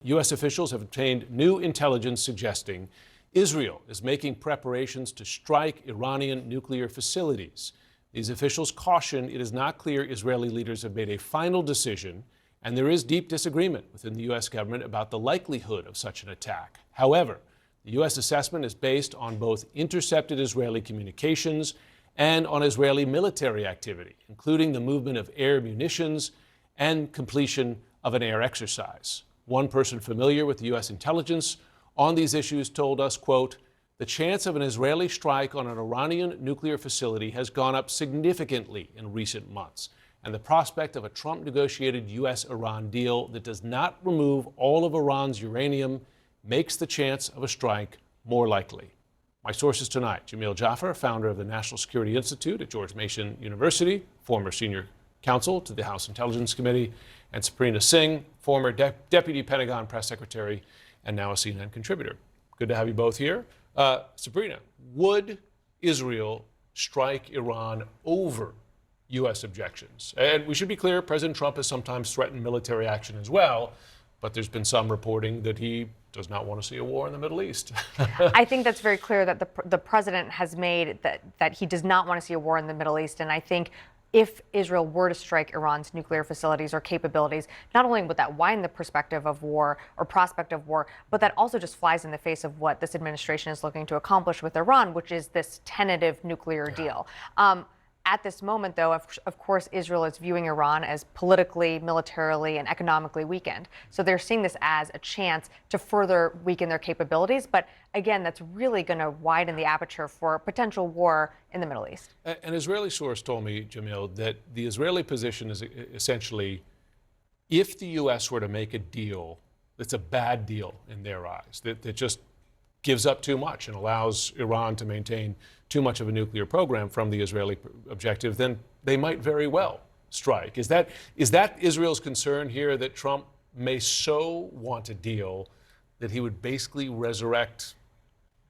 U.S. officials have obtained new intelligence suggesting Israel is making preparations to strike Iranian nuclear facilities. These officials caution it is not clear Israeli leaders have made a final decision, and there is deep disagreement within the U.S. government about the likelihood of such an attack. However, the U.S. assessment is based on both intercepted Israeli communications and on Israeli military activity, including the movement of air munitions and completion of an air exercise. One person familiar with the U.S. intelligence on these issues told us, quote, "The chance of an Israeli strike on an Iranian nuclear facility has gone up significantly in recent months, and the prospect of a Trump-negotiated U.S.-Iran deal that does not remove all of Iran's uranium makes the chance of a strike more likely." My sources tonight: Jamil Jaffer, founder of the National Security Institute at George Mason University, former senior counsel to the House Intelligence Committee, and Sabrina Singh, former Deputy Pentagon Press Secretary and now a CNN contributor. Good to have you both here. Sabrina, would Israel strike Iran over U.S. objections? And we should be clear, President Trump has sometimes threatened military action as well, but there's been some reporting that he does not want to see a war in the Middle East. I think that's very clear that the president has made that he does not want to see a war in the Middle East. And I think if Israel were to strike Iran's nuclear facilities or capabilities, not only would that widen the perspective of war or prospect of war, but that also just flies in the face of what this administration is looking to accomplish with Iran, which is this tentative nuclear deal. At this moment, though, of course, Israel is viewing Iran as politically, militarily, and economically weakened. So they're seeing this as a chance to further weaken their capabilities. But again, that's really going to widen the aperture for potential war in the Middle East. An Israeli source told me, Jamil, that the Israeli position is essentially, if the U.S. were to make a deal that's a bad deal in their eyes, that just gives up too much and allows Iran to maintain too much of a nuclear program from the Israeli objective, then they might very well strike. Is that Israel's concern here, that Trump may so want a deal that he would basically resurrect,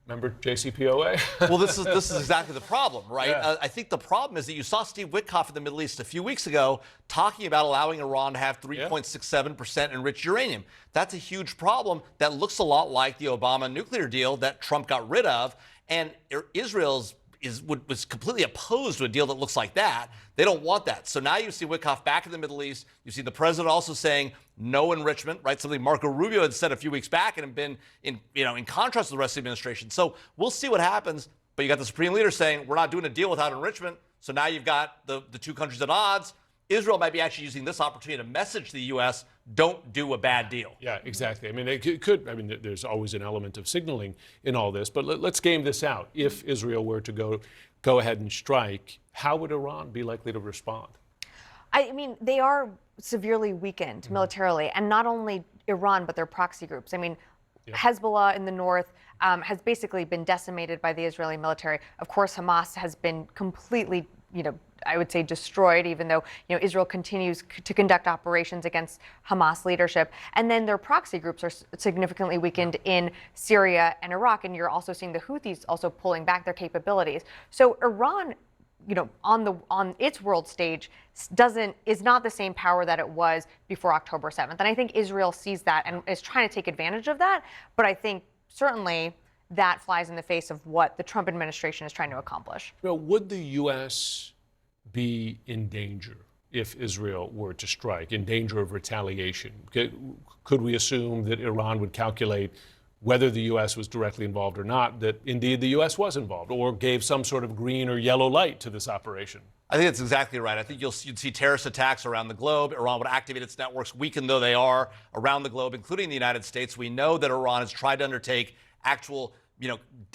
remember JCPOA? Well, this is exactly the problem, right? Yeah. I think the problem is that you saw Steve Witkoff in the Middle East a few weeks ago talking about allowing Iran to have 3.67% enriched uranium. That's a huge problem that looks a lot like the Obama nuclear deal that Trump got rid of. And Israel was completely opposed to a deal that looks like that. They don't want that. So now you see Witkoff back in the Middle East. You see the president also saying no enrichment, right? Something Marco Rubio had said a few weeks back and had been in contrast to the rest of the administration. So we'll see what happens. But you got the Supreme Leader saying we're not doing a deal without enrichment. So now you've got the two countries at odds. Israel might be actually using this opportunity to message to the U.S., don't do a bad deal. Yeah, exactly. I mean, it could. I mean, there's always an element of signaling in all this. But let's game this out. If Israel were to go ahead and strike, how would Iran be likely to respond? I mean, they are severely weakened militarily, and not only Iran, but their proxy groups. I mean, Hezbollah in the north has basically been decimated by the Israeli military. Of course, Hamas has been completely, I would say destroyed, even though, Israel continues to conduct operations against Hamas leadership. And then their proxy groups are significantly weakened in Syria and Iraq. And you're also seeing the Houthis also pulling back their capabilities. So Iran, on its world stage is not the same power that it was before October 7th. And I think Israel sees that and is trying to take advantage of that. But I think certainly that flies in the face of what the Trump administration is trying to accomplish. Would the U.S. be in danger if Israel were to strike, in danger of retaliation? Could we assume that Iran would calculate, whether the U.S. was directly involved or not, that indeed the U.S. was involved or gave some sort of green or yellow light to this operation? I think that's exactly right. I think you'd see terrorist attacks around the globe. Iran would activate its networks, weakened though they are, around the globe, including the United States. We know that Iran has tried to undertake actual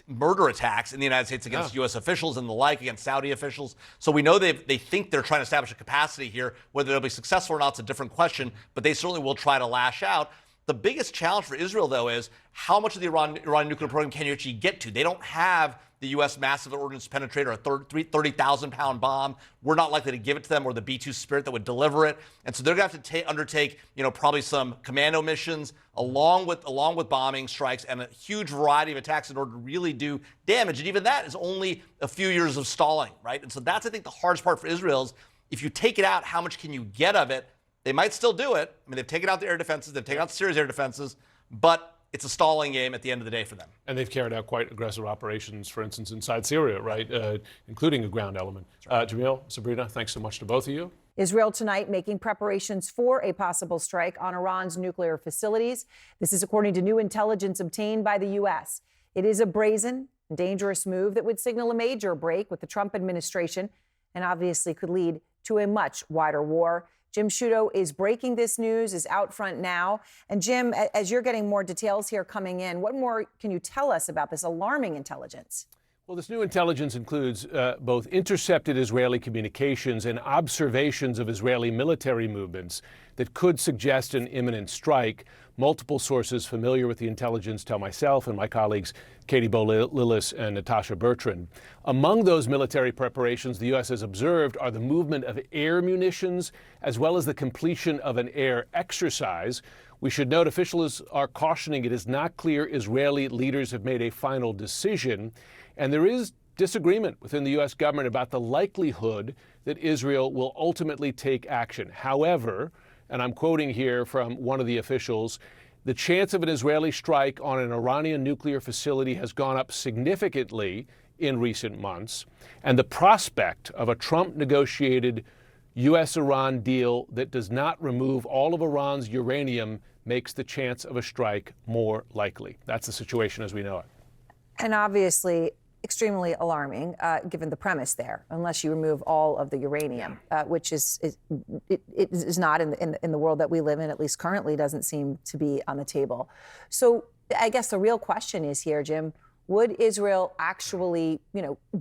murder attacks in the United States against U.S. officials and the like, against Saudi officials. So we know they think they're trying to establish a capacity here. Whether they'll be successful or not is a different question, but they certainly will try to lash out. The biggest challenge for Israel, though, is how much of the Iran nuclear program can you actually get to? They don't have the U.S. massive ordnance penetrator, a 30,000-pound bomb. We're not likely to give it to them, or the B-2 Spirit that would deliver it. And so they're going to have to undertake, probably some commando missions along with bombing strikes and a huge variety of attacks in order to really do damage. And even that is only a few years of stalling, right? And so that's, I think, the hardest part for Israel is if you take it out, how much can you get of it? They might still do it. I mean, they've taken out the air defenses, they've taken out the Syria's air defenses, but it's a stalling game at the end of the day for them. And they've carried out quite aggressive operations, for instance, inside Syria, right, including a ground element. Jamil, Sabrina, thanks so much to both of you. Israel tonight making preparations for a possible strike on Iran's nuclear facilities. This is according to new intelligence obtained by the U.S. It is a brazen, dangerous move that would signal a major break with the Trump administration and obviously could lead to a much wider war. Jim Sciutto is breaking this news, is out front now. And Jim, as you're getting more details here coming in, what more can you tell us about this alarming intelligence? Well, this new intelligence includes both intercepted Israeli communications and observations of Israeli military movements that could suggest an imminent strike. Multiple sources familiar with the intelligence tell myself and my colleagues Katie Bow-Lillis and Natasha Bertrand. Among those military preparations the U.S. has observed are the movement of air munitions as well as the completion of an air exercise. We should note officials are cautioning it is not clear Israeli leaders have made a final decision. And there is disagreement within the U.S. government about the likelihood that Israel will ultimately take action. However, and I'm quoting here from one of the officials, the chance of an Israeli strike on an Iranian nuclear facility has gone up significantly in recent months. And the prospect of a Trump-negotiated U.S.-Iran deal that does not remove all of Iran's uranium makes the chance of a strike more likely. That's the situation as we know it. And obviously, extremely alarming, given the premise there, unless you remove all of the uranium, which is not in the world that we live in, at least currently doesn't seem to be on the table. So I guess the real question is here, Jim, would Israel actually,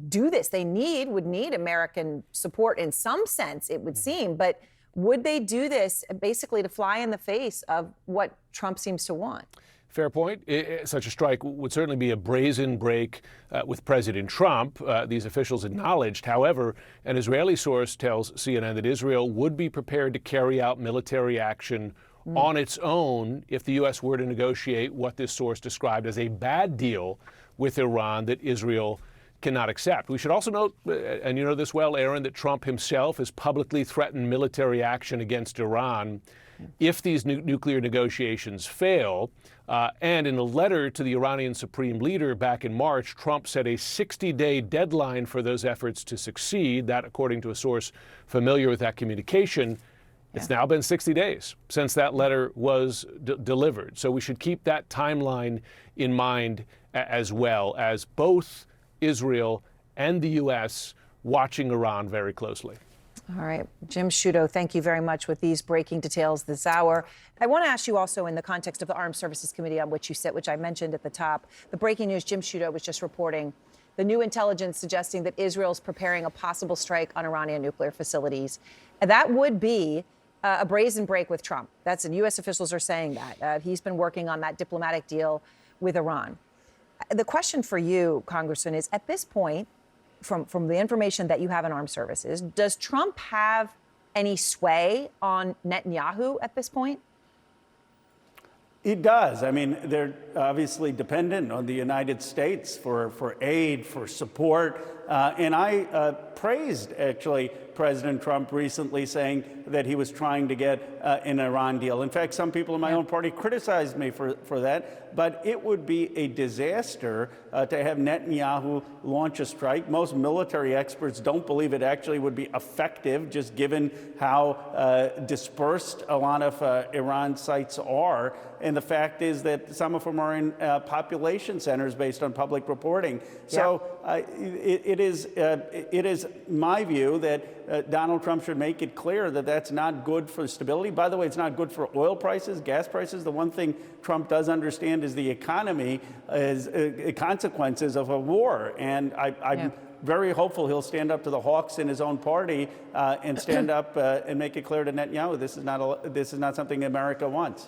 do this? They would need American support in some sense, it would seem, but would they do this basically to fly in the face of what Trump seems to want? Fair point. Such a strike would certainly be a brazen break with President Trump. These officials acknowledged. However, an Israeli source tells CNN that Israel would be prepared to carry out military action on its own if the U.S. were to negotiate what this source described as a bad deal with Iran that Israel cannot accept. We should also note, and you know this well, Aaron, that Trump himself has publicly threatened military action against Iran if these nuclear negotiations fail. And in a letter to the Iranian supreme leader back in March, Trump set a 60-day deadline for those efforts to succeed. That, according to a source familiar with that communication, it's now been 60 days since that letter was delivered. So we should keep that timeline in mind as well as both Israel and the U.S. watching Iran very closely. All right. Jim Sciutto, thank you very much with these breaking details this hour. I want to ask you also in the context of the Armed Services Committee on which you sit, which I mentioned at the top, the breaking news Jim Sciutto was just reporting, the new intelligence suggesting that Israel's preparing a possible strike on Iranian nuclear facilities. That would be a brazen break with Trump. And U.S. officials are saying that. He's been working on that diplomatic deal with Iran. The question for you, Congressman, is at this point, from the information that you have in Armed Services, does Trump have any sway on Netanyahu at this point? He does. I mean, they're obviously dependent on the United States for aid, for support. And I praised, actually, President Trump recently saying that he was trying to get an Iran deal. In fact, some people in my own party criticized me for that. But it would be a disaster to have Netanyahu launch a strike. Most military experts don't believe it actually would be effective, just given how dispersed a lot of Iran sites are. And the fact is that some of them are in population centers based on public reporting. So it is my view that Donald Trump should make it clear that that's not good for stability. By the way, it's not good for oil prices, gas prices. The one thing Trump does understand is the economy is consequences of a war. And I'm very hopeful he'll stand up to the hawks in his own party and stand up and make it clear to Netanyahu this is not something America wants.